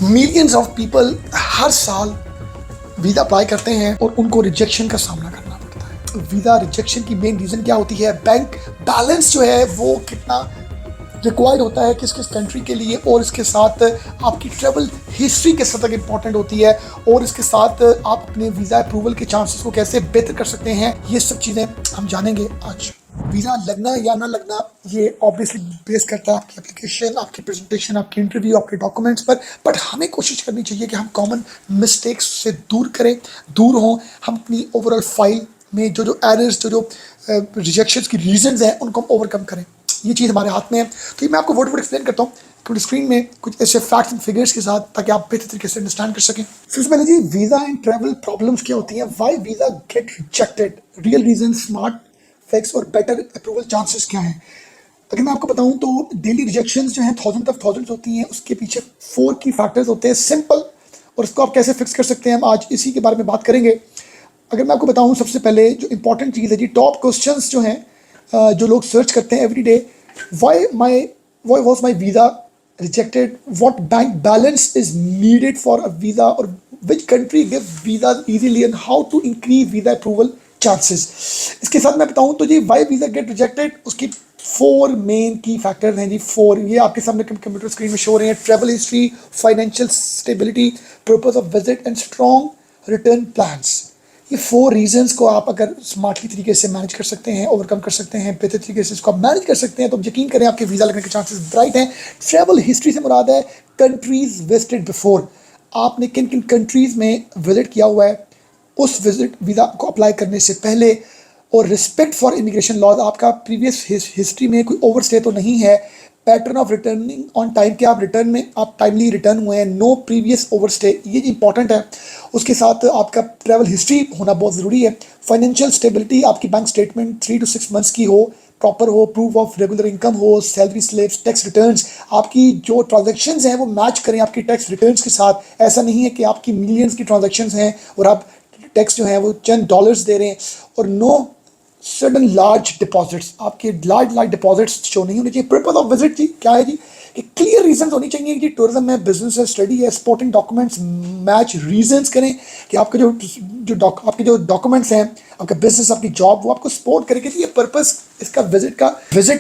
Millions of people हर साल visa apply करते हैं और उनको रिजेक्शन का सामना करना पड़ता है। वीज़ा रिजेक्शन की मेन रीज़न क्या होती है? बैंक बैलेंस जो है वो कितना रिक्वायर्ड होता है किस किस कंट्री के लिए, और इसके साथ आपकी ट्रैवल हिस्ट्री किस हद तक इम्पॉर्टेंट होती है, और इसके साथ आप अपने वीज़ा अप्रूवल के चांसेस को कैसे बेहतर कर सकते हैं। ये सब चीज़ें हम जानेंगे आज। वीज़ा लगना या ना लगना ये ऑब्वियसली बेस करता है आपकी एप्लीकेशन, आपकी प्रेजेंटेशन, आपके इंटरव्यू, आपके डॉक्यूमेंट्स पर। बट हमें कोशिश करनी चाहिए कि हम कॉमन मिस्टेक्स से दूर हों। हम अपनी ओवरऑल फाइल में जो एरर्स, जो रिजेक्शंस की रीजंस हैं, उनको हम ओवरकम करें। ये चीज़ हमारे हाथ में है। तो ये मैं आपको वर्ड एक्सप्लेन करता हूँ क्योंकि स्क्रीन में कुछ ऐसे फैक्ट्स एंड फिगर्स के साथ, ताकि आप बेहतर तरीके से अंडरस्टैंड कर सकें। सबसे पहले जी, वीज़ा एंड ट्रैवल प्रॉब्लम्स क्या होती हैं? Why visa get rejected, real reason, smart facts और बेटर अप्रूवल चांसेस क्या हैं। अगर मैं आपको बताऊं तो डेली रिजेक्शंस जो हैं थाउजेंड्स होती हैं। उसके पीछे 4 की फैक्टर्स होते हैं, सिंपल, और उसको आप कैसे फिक्स कर सकते हैं हम आज इसी के बारे में बात करेंगे। अगर मैं आपको बताऊं, सबसे पहले जो इंपॉर्टेंट चीज़ है जी, टॉप क्वेश्चंस जो हैं जो लोग सर्च करते हैं every day, why was my visa rejected, what bank balance is needed for a visa, और which country give visa easily, and how to increase visa approval chances. इसके साथ मैं बताऊं तो जी, वाई वीज़ा गेट रिजेक्टेड, उसकी 4 main की factors हैं जी। 4 ये आपके सामने कंप्यूटर स्क्रीन में शो हो रहे हैं। Travel history, financial stability, purpose of visit and strong return plans. ये 4 रीजंस को आप अगर स्मार्टली तरीके से मैनेज कर सकते हैं, ओवरकम कर सकते हैं, बेहतर तरीके से इसको आप मैनेज कर सकते हैं, तो यकीन करें आपके वीज़ा लगने के चांसेस ब्राइट हैं। ट्रैवल हिस्ट्री से मुराद है कंट्रीज विजिटेड बिफोर, आपने किन किन कंट्रीज़ में विजिट किया हुआ है उस विजिट वीज़ा को अप्लाई करने से पहले। और रिस्पेक्ट फॉर इमिग्रेशन लॉज, आपका प्रीवियस हिस्ट्री में कोई ओवरस्टे तो नहीं है। Pattern of returning on time, के आप रिटर्न में आप टाइमली रिटर्न हुए हैं, नो प्रीवियस ओवरस्टे, ये इंपॉर्टेंट है। उसके साथ आपका ट्रैवल हिस्ट्री होना बहुत ज़रूरी है। फाइनेंशियल स्टेबिलिटी, आपकी बैंक स्टेटमेंट 3 to 6 मंथ्स की हो, प्रॉपर हो, प्रूफ ऑफ रेगुलर इनकम हो, सैलरी स्लिप्स, टैक्स रिटर्न्स, आपकी जो ट्रांजैक्शंस हैं वो मैच करें आपकी टैक्स रिटर्न्स के साथ। ऐसा नहीं है कि आपकी मिलियंस की ट्रांजैक्शंस हैं और आप टैक्स जो है वो चंद डॉलर्स दे रहे हैं। और नो सडन लार्ज डिपॉजिट्स, आपके लार्ज डिपॉजिट्स शो नहीं होने चाहिए। पर्पस ऑफ विजिट जी क्या है जी, कि क्लियर रीजंस होनी चाहिए कि टूरिज्म है, बिजनेस है, स्टडी है, सपोर्टिंग डॉक्यूमेंट्स मैच रीजंस करें कि आपके आपके जो डॉक्यूमेंट्स हैं, आपका बिजनेस, आपकी जॉब, वो आपको सपोर्ट करें कि ये पर्पस इसका विजिट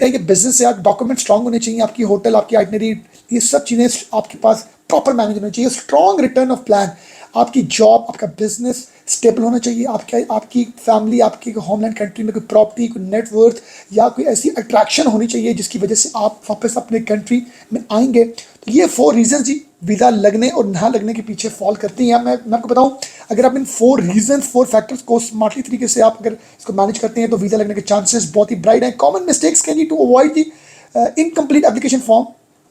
है, ये बिजनेस है। डॉक्यूमेंट स्ट्रांग होने चाहिए, आपकी होटल, आपकी आइटनरी, ये सब चीज़ें आपके पास प्रॉपर मैनेज होनी चाहिए। स्ट्रॉन्ग रिटर्न ऑफ प्लान, आपकी जॉब, आपका बिजनेस स्टेबल होना चाहिए। आपकी फैमिली, आपकी होमलैंड कंट्री में कोई प्रॉपर्टी, कोई नेटवर्थ या कोई ऐसी अट्रैक्शन होनी चाहिए जिसकी वजह से आप वापस अपने कंट्री में आएंगे। तो ये 4 रीजन जी वीज़ा लगने और ना लगने के पीछे फॉल करती हैं। मैं आपको बताऊं, अगर आप इन 4 रीजन, 4 फैक्टर्स को स्मार्टली तरीके से आप अगर इसको मैनेज करते हैं तो वीज़ा लगने के चांसेस बहुत ही ब्राइट हैं। Common mistakes can you to avoid the incomplete application form,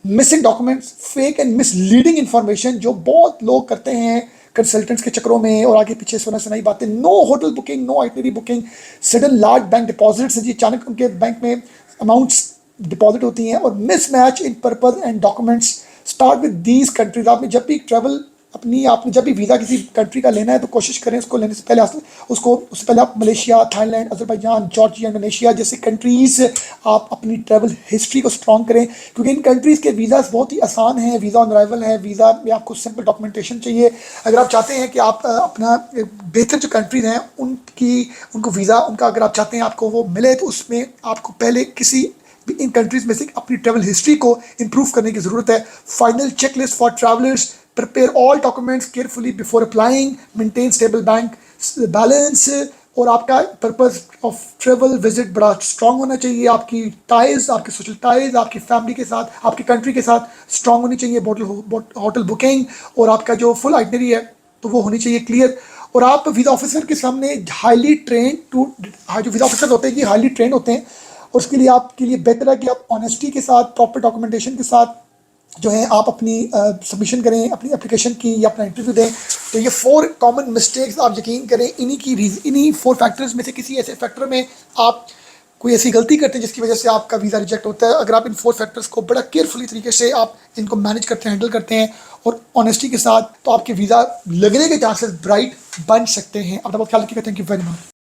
missing documents, fake and misleading information जो बहुत लोग करते हैं कंसल्टेंट्स के चक्रों में, और आगे पीछे सुनाई बातें। No hotel booking, no itinerary booking, sudden large bank deposits जी, अचानक उनके बैंक में अमाउंट्स डिपॉजिट होती हैं। और mismatch in purpose and documents. Start with these countries, आपने जब भी ट्रैवल आपने जब भी वीज़ा किसी कंट्री का लेना है तो कोशिश करें उसको लेने से पहले उससे पहले आप Malaysia, Thailand, Azerbaijan, Georgia, Indonesia जैसे कंट्रीज़ आप अपनी ट्रैवल हिस्ट्री को स्ट्रॉन्ग करें, क्योंकि इन कंट्रीज़ के वीज़ाज बहुत ही आसान हैं। वीज़ा ऑन अराइवल है, वीज़ा में आपको सिंपल डॉक्यूमेंटेशन चाहिए। अगर आप चाहते हैं कि आप अपना बेहतर जो कंट्रीज़ हैं उनको वीज़ा उनका अगर आप चाहते हैं आपको वो मिले, तो उसमें आपको पहले किसी इन कंट्रीज़ में से अपनी ट्रैवल हिस्ट्री को इंप्रूव करने की ज़रूरत है। Final checklist for travellers, prepare all documents carefully before applying, maintain stable bank balance, और आपका पर्पस ऑफ ट्रेवल विजिट बड़ा स्ट्रांग होना चाहिए। आपकी टाइज, आपके सोशल टाइज, आपकी फैमिली के साथ, आपकी कंट्री के साथ स्ट्रांग होनी चाहिए। होटल बुकिंग और आपका जो फुल आइटनरी है तो वो होनी चाहिए क्लियर। और आप वीज़ा ऑफिसर के सामने हाईली ट्रेन जो वीज़ा ऑफिसर होते हैं ये हाईली ट्रेन होते हैं, और उसके लिए आपके लिए बेहतर है कि आप ऑनेस्टी के साथ, प्रॉपर डॉक्यूमेंटेशन के साथ जो है आप अपनी सबमिशन करें, अपनी एप्लीकेशन की या अपना इंटरव्यू दें। तो ये 4 कॉमन मिस्टेक्स आप यकीन करें इन्हीं 4 फैक्टर्स में से किसी ऐसे फैक्टर में आप कोई ऐसी गलती करते हैं जिसकी वजह से आपका वीज़ा रिजेक्ट होता है। अगर आप इन 4 फैक्टर्स को बड़ा केयरफुली तरीके से आप इनको मैनेज करते हैं, हैंडल करते हैं और ऑनेस्टी के साथ, तो आपके वीज़ा लगने के चांसेस ब्राइट बन सकते हैं। अपना बहुत ख्याल रखिएगा। Thank you very much.